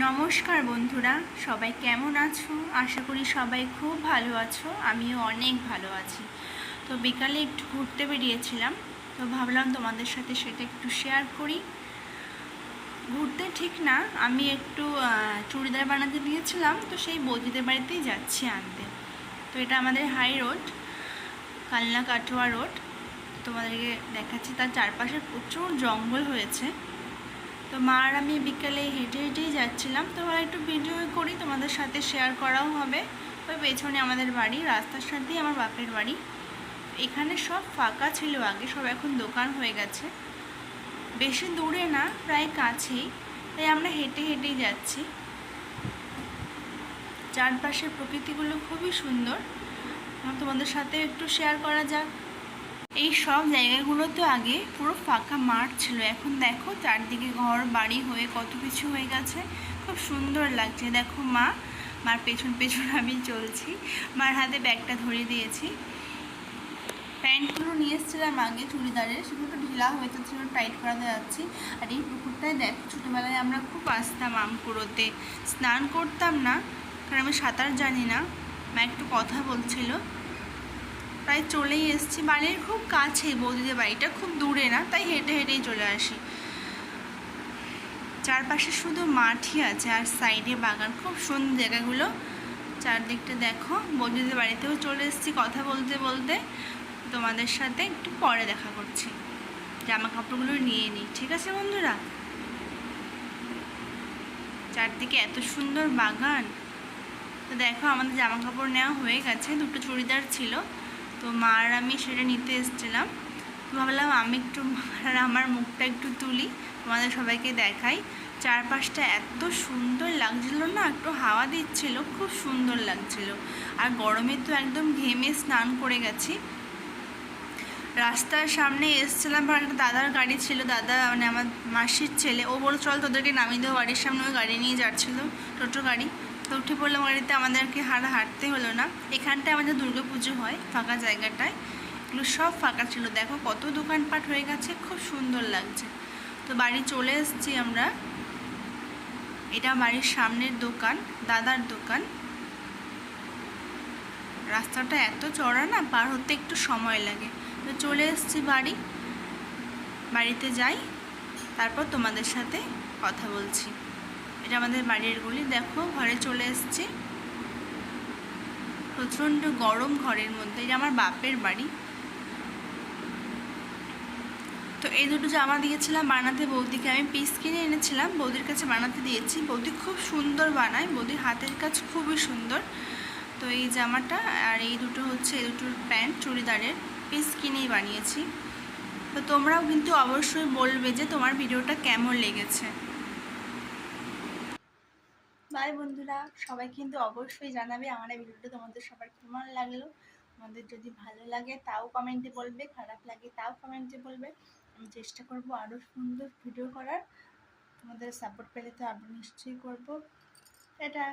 নমস্কার বন্ধুরা, সবাই কেমন আছো? আশা করি সবাই খুব ভালো আছো। আমিও অনেক ভালো আছি। তো বিকালে একটু ঘুরতে বেরিয়েছিলাম, তো ভাবলাম তোমাদের সাথে সেটা একটু শেয়ার করি। ঘুরতে ঠিক না, আমি একটু চুড়িদার বানাতে দিয়েছিলাম, তো সেই বৌদিদের বাড়িতেই যাচ্ছি আনতে। তো এটা আমাদের high road, Kalna Katwa road. তোমাদেরকে দেখাচ্ছি, তার চারপাশে প্রচুর জঙ্গল হয়েছে। তো মা আর আমি বিকেলে হেঁটে হেঁটেই যাচ্ছিলাম, তো একটু ভিডিও করি, তোমাদের সাথে শেয়ার করাও হবে। ওই পেছনে আমাদের বাড়ি, রাস্তার সাথেই আমার বাপের বাড়ি। এখানে সব ফাঁকা ছিল আগে, সব এখন দোকান হয়ে গেছে। বেশি দূরে না, প্রায় কাছেই, তাই আমরা হেঁটে হেঁটেই যাচ্ছি। চারপাশের প্রকৃতিগুলো খুবই সুন্দর, তোমাদের সাথে একটু শেয়ার করা যাক। এই সব জায়গাগুলোতে আগে পুরো ফাঁকা মাঠ ছিল, এখন দেখো চারদিকে ঘর বাড়ি হয়ে কত কিছু হয়ে গেছে। খুব সুন্দর লাগছে। দেখো মার পেছন পেছন আমি চলছি, মার হাতে ব্যাগটা ধরিয়ে দিয়েছি। প্যান্টগুলো নিয়ে এসেছিলাম আগে চুড়িদারের, সেগুলো একটু ঢিলা হয়েছে, সেগুলো টাইট করাতে যাচ্ছি। আর এই পুকুরটায় দেখো, ছোটোবেলায় আমরা খুব আসতাম আমকুড়োতে, স্নান করতাম না কারণ আমি সাঁতার জানি না। মা একটু কথা বলছিল, প্রায় চলেই এসেছি। বাড়ির খুব কাছে বৌদিদের বাড়িটা, খুব দূরে না, তাই হেঁটে হেঁটেই চলে আসি। চারপাশে শুধু মাঠই আছে আর সাইডে বাগান, খুব সুন্দর জায়গাগুলো। চারদিকটা দেখো। বৌদিদের বাড়িতেও চলে এসেছি কথা বলতে বলতে। তোমাদের সাথে একটু পরে দেখা করছি, জামা কাপড়গুলো নিয়ে নিই, ঠিক আছে বন্ধুরা? চারদিকে এত সুন্দর বাগান। তো দেখো, আমাদের জামা কাপড় নেওয়া হয়ে গেছে, দুটো চুড়িদার ছিল, তো মা আর আমি সেটা নিতে এসেছিলাম। তো ভাবলাম আমি একটু আমার মুখটা একটু তুলি, তোমাদের সবাইকে দেখাই। চারপাশটা এত সুন্দর লাগছিল না, একটু হাওয়া দিচ্ছিল, খুব সুন্দর লাগছিল। আর গরমে তো একদম ঘেমে স্নান করে গেছি। রাস্তার সামনে এসেছিলাম, একটা দাদার গাড়ি ছিল, দাদা মানে আমার মাসির ছেলে, ও বলল চল তোদেরকে নামিয়ে দেবো বাড়ির সামনে। ওই গাড়ি নিয়ে যাচ্ছিলো, টোটো গাড়ি। তো উঠে পড়লাম গাড়িতে, আমাদেরকে হাঁটতে হলো না। এখানটায় আমাদের দুর্গাপুজো হয়, ফাঁকা জায়গাটায়, এগুলো সব ফাঁকা ছিল। দেখো কত দোকানপাট হয়ে গেছে, খুব সুন্দর লাগছে। তো বাড়ি চলে এসেছি আমরা। এটা বাড়ির সামনের দোকান, দাদার দোকান। রাস্তাটা এত চড়া না, পার হতে একটু সময় লাগে। তো চলে এসেছি বাড়িতে যাই, তারপর তোমাদের সাথে কথা বলছি। এটা আমাদের বাড়ির গলি। দেখো ঘরে চলে এসেছি, প্রচণ্ড গরম ঘরের মধ্যে। এটা আমার বাপের বাড়ি। তো এই দুটো জামা দিয়েছিলাম বানাতে বৌদিকে, আমি পিস কিনে এনেছিলাম, বৌদির কাছে বানাতে দিয়েছি। বৌদি খুব সুন্দর বানায়, বৌদির হাতের কাজ খুবই সুন্দর। তো এই জামাটা আর এই দুটো হচ্ছে, এই দুটোর প্যান্ট চুড়িদারের পিস কিনেই বানিয়েছি। তো তোমরাও কিন্তু অবশ্যই বলবে যে তোমার ভিডিওটা কেমন লেগেছে। বাই বন্ধুরা, সবাই কিন্তু অবশ্যই জানাবে আমার এই ভিডিওটা তোমাদের সবার কেমন লাগলো। আমাদের যদি ভালো লাগে তাও কমেন্টে বলবে, খারাপ লাগে তাও কমেন্টে বলবে। আমি চেষ্টা করব আরও সুন্দর ভিডিও করার। তোমাদের সাপোর্ট পেলে তো আবার নিশ্চয়ই করবো। এটা